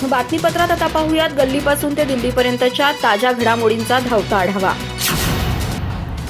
बातमीपत्रात आता पाहूयात गल्लीपासून ते दिल्लीपर्यंतच्या ताज्या घडामोडींचा धावता आढावा।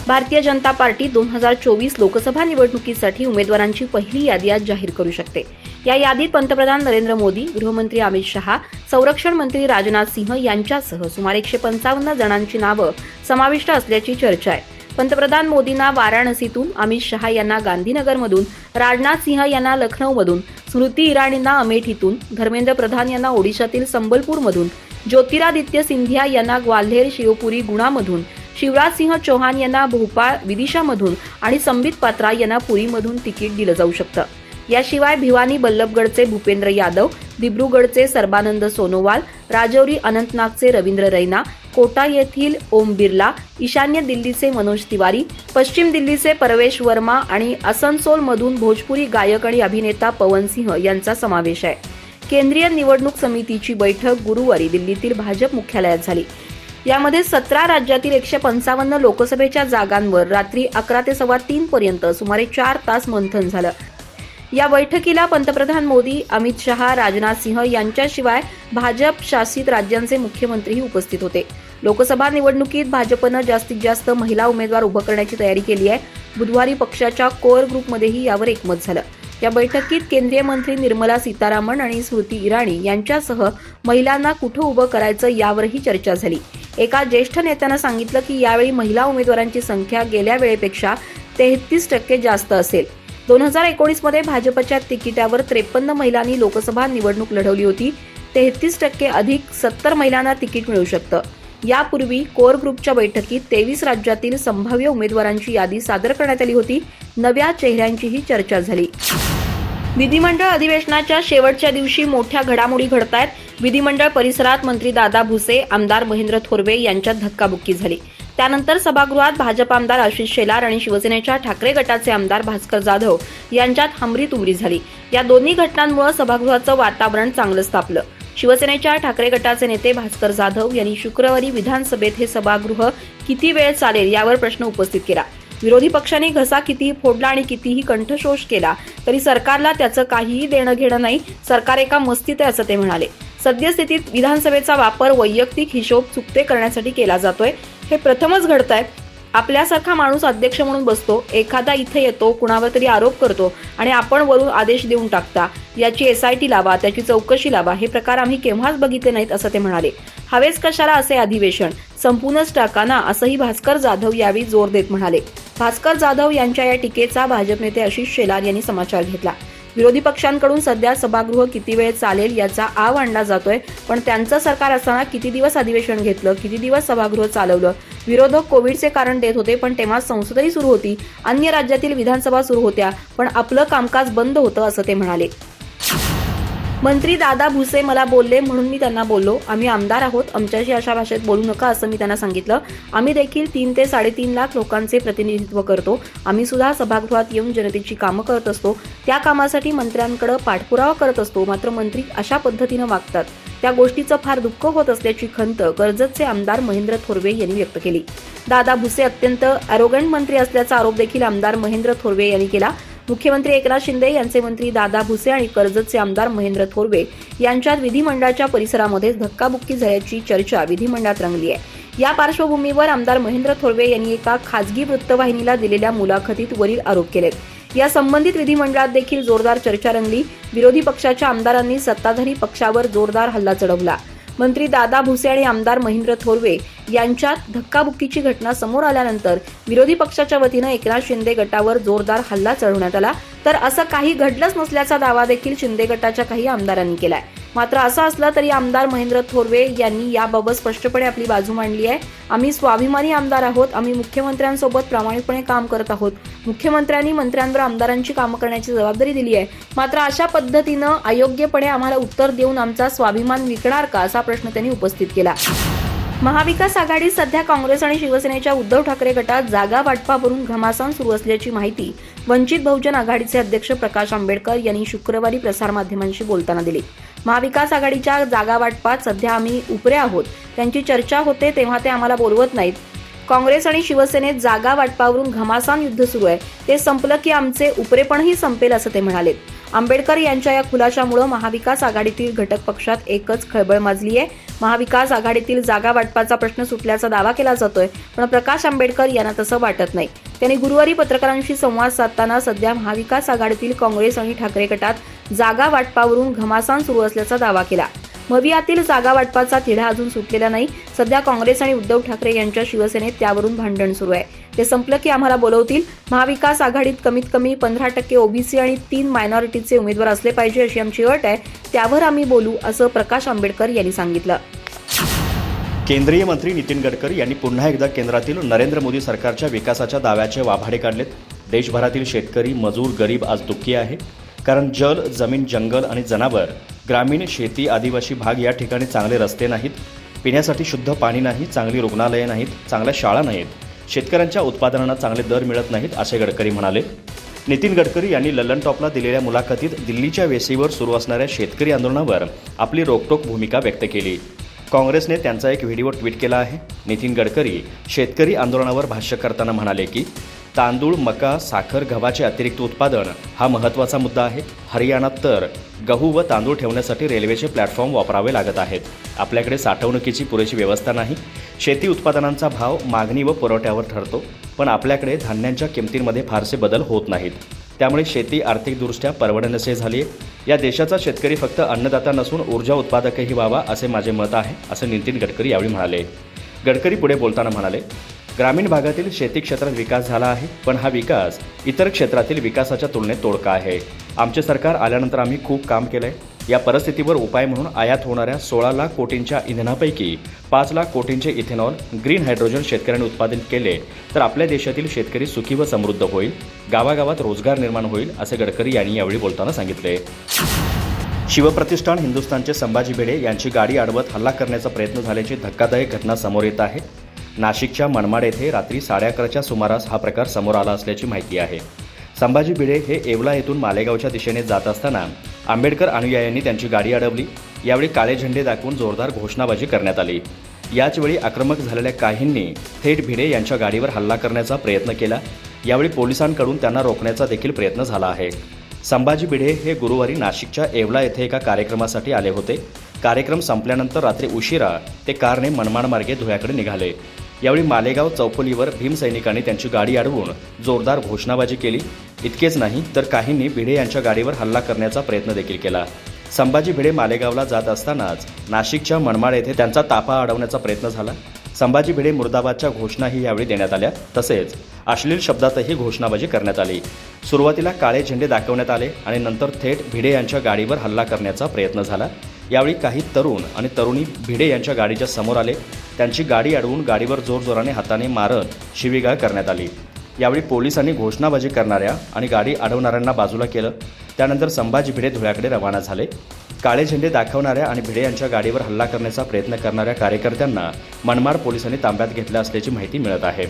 भारतीय जनता पार्टी 2024 लोकसभा निवडणुकीसाठी उमेदवारांची पहिली यादी आज जाहीर करू शकते। या यादीत पंतप्रधान नरेंद्र मोदी, गृहमंत्री अमित शहा, संरक्षण मंत्री राजनाथ सिंह यांच्यासह सुमारे 155 जणांची नावं समाविष्ट असल्याची चर्चा आहे। पंतप्रधान मोदींना वाराणसीतून, अमित शहा यांना गांधीनगरमधून, राजनाथ सिंह यांना लखनौमधून, स्मृती इराणींना अमेठीतून, धर्मेंद्र प्रधान यांना ओडिशातील संबलपूरमधून, ज्योतिरादित्य सिंधिया यांना ग्वाल्हेर शिवपुरी गुणामधून, शिवराज सिंह चौहान यांना भोपाळ विदिशामधून आणि संबित पात्रा यांना पुरीमधून तिकीट दिलं जाऊ शकतं। याशिवाय भिवानी बल्लभगडचे भूपेंद्र यादव, दिब्रुगडचे सर्बानंद सोनोवाल, राजौरी अनंतनागचे रवींद्र रैना, कोटा येथील ओम बिर्ला, ईशान्य दिल्लीचे मनोज तिवारी, पश्चिम दिल्लीचे परवेश वर्मा आणि असनसोलमधून भोजपुरी गायक आणि अभिनेता पवन सिंह यांचा समावेश आहे। केंद्रीय निवडणूक समितीची बैठक गुरुवारी दिल्लीतील भाजप मुख्यालयात झाली। यामध्ये 17 राज्यातील 155 लोकसभेच्या जागांवर रात्री 11 ते 3:15 पर्यंत सुमारे 4 तास मंथन झालं। या बैठकीला पंतप्रधान मोदी, अमित शहा, राजनाथ सिंह यांच्याशिवाय भाजप शासित राज्यांचे मुख्यमंत्रीही उपस्थित होते। लोकसभा निवडणुकीत भाजपनं जास्तीत जास्त महिला उमेदवार उभं करण्याची तयारी केली आहे। बुधवारी पक्षाच्या कोअर ग्रुपमध्येही यावर एकमत झालं। या बैठकीत केंद्रीय मंत्री निर्मला सीतारामन आणि स्मृती इराणी यांच्यासह महिलांना कुठं उभं करायचं यावरही चर्चा झाली। एका ज्येष्ठ नेत्यानं सांगितलं की यावेळी महिला उमेदवारांची संख्या गेल्या वेळेपेक्षा 33% जास्त असेल। 2019 मध्ये भाजपच्या तिकिटावर 53 महिलांनी लोकसभा निवडणूक लढवली होती। 33% अधिक 70 महिलांना तिकीट मिळू शकतं। यापूर्वी कोअर ग्रुपच्या बैठकीत 23 राज्यातील संभाव्य उमेदवारांची यादी सादर करण्यात आली होती। नव्या चेहऱ्यांचीही चर्चा झाली। विधिमंडळ अधिवेशनाच्या शेवटच्या दिवशी मोठ्या घडामोडी घडतायत। विधिमंडळ परिसरात मंत्री दादा भुसे, आमदार महेंद्र थोरवे यांच्यात धक्काबुक्की झाली। त्यानंतर सभागृहात भाजप आमदार आशिष शेलार आणि शिवसेनेच्या ठाकरे गटाचे आमदार भास्कर जाधव यांच्यात हमरीतुमरी झाली। या दोन्ही घटनांमुळे सभागृहाचं वातावरण चांगलंच तापलं। शिवसेनेच्या ठाकरे गटाचे नेते भास्कर जाधव यांनी शुक्रवारी विधानसभेत हे सभागृह किती वेळ चालेल यावर प्रश्न उपस्थित केला। विरोधी पक्षांनी घसा कितीही फोडला आणि कितीही कंठशोष केला तरी सरकारला त्याचं काहीही देणं घेणं नाही। सरकार एका मस्तीत आहे असं ते म्हणाले। सद्यस्थितीत विधानसभेचा वापर वैयक्तिक हिशोब चुकते करण्यासाठी केला जातोय। हे प्रथमच घडतंय। आपल्यासारखा माणूस अध्यक्ष म्हणून बसतो, एखादा इथे येतो, कुणावर तरी आरोप करतो आणि आपण वरून आदेश देऊन टाकता। याची SIT लावा, त्याची चौकशी लावा, हे प्रकार आम्ही केव्हाच बघितले नाहीत असं ते म्हणाले। हवेच कशाला असे अधिवेशन, संपूर्णच टाका ना, असंही भास्कर जाधव यावेळी जोर देत म्हणाले। भास्कर जाधव यांच्या या टीकेचा भाजप नेते आशिष शेलार यांनी समाचार घेतला। विरोधी पक्षांकडून सध्या सभागृह किती वेळ चालेल याचा आव आणला जातोय, पण त्यांचं सरकार असताना किती दिवस अधिवेशन घेतलं, किती दिवस सभागृह चालवलं। विरोधक कोविडचे कारण देत होते, पण तेव्हा संसदही सुरू होती, अन्य राज्यातील विधानसभा सुरू होत्या, पण आपलं कामकाज बंद होतं असं ते म्हणाले। मंत्री दादा भुसे मला बोलले म्हणून मी त्यांना बोललो। आम्ही आमदार आहोत, आमच्याशी अशा भाषेत बोलू नका असं मी त्यांना सांगितलं। आम्ही देखील 3 ते 3.5 लाख लोकांचे प्रतिनिधित्व करतो। आम्ही सुद्धा सभागृहात येऊन जनतेची कामं करत असतो, त्या कामासाठी मंत्र्यांकडे पाठपुरावा करत असतो। मात्र मंत्री अशा पद्धतीनं वागतात, त्या गोष्टीचं फार दुःख होत असल्याची खंत कर्जतचे आमदार महेंद्र थोरवे यांनी व्यक्त केली। दादा भुसे अत्यंत ॲरोगंट मंत्री असल्याचा आरोप देखील आमदार महेंद्र थोरवे यांनी केला। मुख्यमंत्री एकनाथ शिंदे यांचे मंत्री दादा भुसे आणि कर्जतचे आमदार महेंद्र थोरवे यांच्यात विधिमंडळाच्या परिसरामध्ये धक्काबुक्की झाल्याची चर्चा विधिमंडळात रंगली आहे। या पार्श्वभूमीवर आमदार महेंद्र थोरवे यांनी एका खासगी वृत्तवाहिनीला दिलेल्या मुलाखतीत वरील आरोप केलेत। या संबंधित विधिमंडळात देखील जोरदार चर्चा रंगली। विरोधी पक्षाच्या आमदारांनी सत्ताधारी पक्षावर जोरदार हल्ला चढवला। मंत्री दादा भुसे आणि आमदार महेंद्र थोरवे यांच्यात धक्काबुक्कीची घटना समोर आल्यानंतर विरोधी पक्षाच्या वतीनं एकनाथ शिंदे गटावर जोरदार हल्ला चढवण्यात आला। तर असं काही घडलंच नसल्याचा दावा देखील शिंदे गटाच्या काही आमदारांनी केलाय। मात्र असं असलं तरी आमदार महेंद्र थोरवे यांनी याबाबत स्पष्टपणे आपली बाजू मांडली आहे। आम्ही स्वाभिमानी आमदार आहोत, आम्ही मुख्यमंत्र्यांसोबत प्रामाणिकपणे काम करत आहोत। मुख्यमंत्र्यांनी मंत्र्यांवर आमदारांची कामं करण्याची जबाबदारी दिली आहे। मात्र अशा पद्धतीनं अयोग्यपणे आम्हाला उत्तर देऊन आमचा स्वाभिमान विकणार का असा प्रश्न त्यांनी उपस्थित केला। महाविकास आघाडीत सध्या काँग्रेस आणि शिवसेनेच्या उद्धव ठाकरे गटात जागा वाटपावरून घमासान सुरू असल्याची माहिती वंचित बहुजन आघाडीचे अध्यक्ष प्रकाश आंबेडकर यांनी शुक्रवारी प्रसारमाध्यमांशी बोलताना दिली। महाविकास आघाडीच्या जागा वाटपात सध्या आम्ही उपरे आहोत, त्यांची चर्चा होते तेव्हा ते आम्हाला बोलवत नाहीत। काँग्रेस आणि शिवसेनेत जागा वाटपावरून घमासान युद्ध सुरू आहे, ते संपलं की आमचे उपरेपणही संपेल असं ते म्हणाले। आंबेडकर यांच्या या खुलाशामुळे महाविकास आघाडीतील घटक पक्षात एकच खळबळ माजली आहे. महाविकास आघाडीतील जागा वाटपाचा प्रश्न सुटल्याचा दावा केला जातोय, पण प्रकाश आंबेडकर यांना तसं वाटत नाही. त्यांनी गुरुवारी पत्रकारांशी संवाद साधताना सध्या महाविकास आघाडीतील काँग्रेस आणि ठाकरे गटात जागा वाटपावरून घमासान सुरू असल्याचा दावा केला. भवियातील जागा वाटपाचा तिढा अजून सुटलेला नाही. सध्या काँग्रेस आणि उद्धव ठाकरे यांच्या शिवसेनेत त्यावरून भांडण सुरू आहे. ते संपलं की आम्हाला बोलवतील. महाविकास आघाडीत कमीत कमी 15% ओबीसी आणि 3 मायनॉरिटीचे उमेदवार असले पाहिजे अशी आमची अट आहे. त्यावर आम्ही बोलू, असं प्रकाश आंबेडकर यांनी सांगितलं. केंद्रीय मंत्री नितीन गडकरी यांनी पुन्हा एकदा केंद्रातील नरेंद्र मोदी सरकारच्या विकासाच्या दाव्याचे वाभाडे काढलेत. देशभरातील शेतकरी, मजूर, गरीब आज दुःखी आहे. कारण जल, जमीन, जंगल आणि जनावर, ग्रामीण शेती, आदिवासी भाग या ठिकाणी चांगले रस्ते नाहीत, पिण्यासाठी शुद्ध पाणी नाही, चांगली रुग्णालये नाहीत, चांगल्या शाळा नाहीत, शेतकऱ्यांच्या उत्पादनांना चांगले दर मिळत नाहीत, असे गडकरी म्हणाले. नितीन गडकरी यांनी ललन टॉपला दिलेल्या मुलाखतीत दिल्लीच्या वेशीवर सुरू असणाऱ्या शेतकरी आंदोलनावर आपली रोखठोक भूमिका व्यक्त केली. काँग्रेसने त्यांचा एक व्हिडिओ ट्विट केला आहे. नितीन गडकरी शेतकरी आंदोलनावर भाष्य करताना म्हणाले की तांदूळ, मका, साखर, गव्हाचे अतिरिक्त उत्पादन हा महत्त्वाचा मुद्दा आहे. हरियाणात तर गहू व तांदूळ ठेवण्यासाठी रेल्वेचे प्लॅटफॉर्म वापरावे लागत आहेत. आपल्याकडे साठवणुकीची पुरेशी व्यवस्था नाही. शेती उत्पादनांचा भाव मागणी व पुरवठ्यावर ठरतो, पण आपल्याकडे धान्यांच्या किमतींमध्ये फारसे बदल होत नाहीत. त्यामुळे शेती आर्थिकदृष्ट्या परवडण्याचे झाली आहे. या देशाचा शेतकरी फक्त अन्नदाता नसून ऊर्जा उत्पादकही व्हावा असे माझे मत आहे, असं नितीन गडकरी यावेळी म्हणाले. गडकरी पुढे बोलताना म्हणाले, ग्रामीण भागातील शेती क्षेत्रात विकास झाला आहे, पण हा विकास इतर क्षेत्रातील विकासाच्या तुलनेत तोडका आहे. आमचे सरकार आल्यानंतर आम्ही खूप काम केलंय. या परिस्थितीवर उपाय म्हणून आयात होणाऱ्या 16 लाख कोटींच्या इंधनापैकी 5 लाख कोटींचे इथेनॉल, ग्रीन हायड्रोजन शेतकऱ्यांनी उत्पादन केले तर आपल्या देशातील शेतकरी सुखी व समृद्ध होईल, गावागावात रोजगार निर्माण होईल, असे गडकरी यांनी यावेळी बोलताना सांगितले. शिवप्रतिष्ठान हिंदुस्थानचे संभाजी भिडे यांची गाडी अडवत हल्ला करण्याचा प्रयत्न झाल्याची धक्कादायक घटना समोर येत आहे. नाशिकच्या मनमाड येथे रात्री 11:30च्या सुमारास हा प्रकार समोर आला असल्याची माहिती आहे. संभाजी भिडे हे येवला येथून मालेगावच्या दिशेने जात असताना आंबेडकर अनुयायांनी त्यांची गाडी अडवली. यावेळी काळे झेंडे दाखवून जोरदार घोषणाबाजी करण्यात आली. याचवेळी आक्रमक झालेल्या काहींनी थेट भिडे यांच्या गाडीवर हल्ला करण्याचा प्रयत्न केला. यावेळी पोलिसांकडून त्यांना रोखण्याचा देखील प्रयत्न झाला आहे. संभाजी भिडे हे गुरुवारी नाशिकच्या येवला येथे एका कार्यक्रमासाठी आले होते. कार्यक्रम संपल्यानंतर रात्री उशिरा ते कारने मनमाड मार्गे धुळ्याकडे निघाले. यावेळी मालेगाव चौफुलीवर भीमसैनिकांनी त्यांची गाडी अडवून जोरदार घोषणाबाजी केली. इतकेच नाही तर काहींनी भिडे यांच्या गाडीवर हल्ला करण्याचा प्रयत्न देखील केला. संभाजी भिडे मालेगावला जात असतानाच नाशिकच्या मनमाड येथे त्यांचा ताफा अडवण्याचा प्रयत्न झाला. संभाजी भिडे मुर्दाबादच्या घोषणाही यावेळी देण्यात आल्या. तसेच अश्लील शब्दातही घोषणाबाजी करण्यात आली. सुरुवातीला काळे झेंडे दाखवण्यात आले आणि नंतर थेट भिडे यांच्या गाडीवर हल्ला करण्याचा प्रयत्न झाला. यावेळी काही तरुण आणि तरुणी भिडे यांच्या गाडीच्या समोर आले. त्यांची गाडी अडवून गाडीवर जोरजोराने हाताने मारत शिवीगाळ करण्यात आली. यावेळी पोलिसांनी घोषणाबाजी करणाऱ्या आणि गाडी अडवणाऱ्यांना बाजूला केलं. त्यानंतर संभाजी भिडे धुळ्याकडे रवाना झाले. काळे झेंडे दाखवणाऱ्या आणि भिडे यांच्या गाडीवर हल्ला करण्याचा प्रयत्न करणाऱ्या कार्यकर्त्यांना मनमाड पोलिसांनी ताब्यात घेतलं असल्याची माहिती मिळत आहे.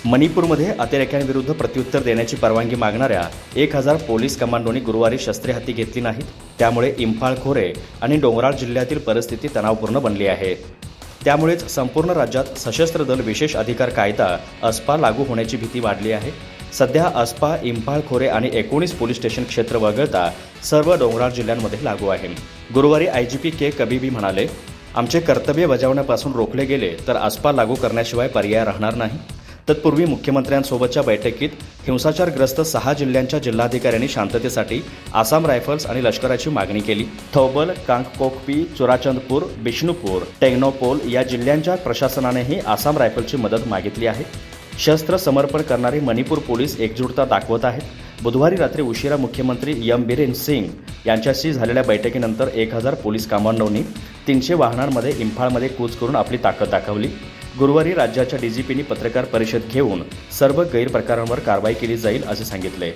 मणिपूरमध्ये अतिरेक्यांविरुद्ध प्रत्युत्तर देण्याची परवानगी मागणाऱ्या 1000 पोलीस कमांडोंनी गुरुवारी शस्त्रे हाती घेतली नाहीत. त्यामुळे इंफाळ खोरे आणि डोंगराळ जिल्ह्यातील परिस्थिती तणावपूर्ण बनली आहे. त्यामुळेच संपूर्ण राज्यात सशस्त्र दल विशेष अधिकार कायदा अस्पा लागू होण्याची भीती वाढली आहे. सध्या अस्पा, इंफाळ खोरे आणि 19 पोलीस स्टेशन क्षेत्र वगळता सर्व डोंगराळ जिल्ह्यांमध्ये लागू आहे. गुरुवारी IGP के कबीबी म्हणाले, आमचे कर्तव्य बजावण्यापासून रोखले गेले तर अस्पा लागू करण्याशिवाय पर्याय राहणार नाही. तत्पूर्वी मुख्यमंत्र्यांसोबतच्या बैठकीत हिंसाचारग्रस्त 6 जिल्ह्यांच्या जिल्हाधिकाऱ्यांनी शांततेसाठी आसाम रायफल्स आणि लष्कराची मागणी केली. थौबल, कांगपोकपी, चुराचंदपूर, बिष्णुपूर, टेक्नोपोल या जिल्ह्यांच्या प्रशासनानेही आसाम रायफल्सची मदत मागितली आहे. शस्त्र समर्पण करणारे मणिपूर पोलीस एकजुटता दाखवत आहेत. बुधवारी रात्री उशिरा मुख्यमंत्री बीरेन सिंग यांच्याशी झालेल्या बैठकीनंतर 1000 पोलीस कमांडोंनी 300 वाहनांमध्ये इंफाळमध्ये कूच करून आपली ताकद दाखवली. गुरुवारी राज्याच्या DGPंनी पत्रकार परिषद घेऊन सर्व गैरप्रकारांवर कारवाई केली जाईल असे सांगितले.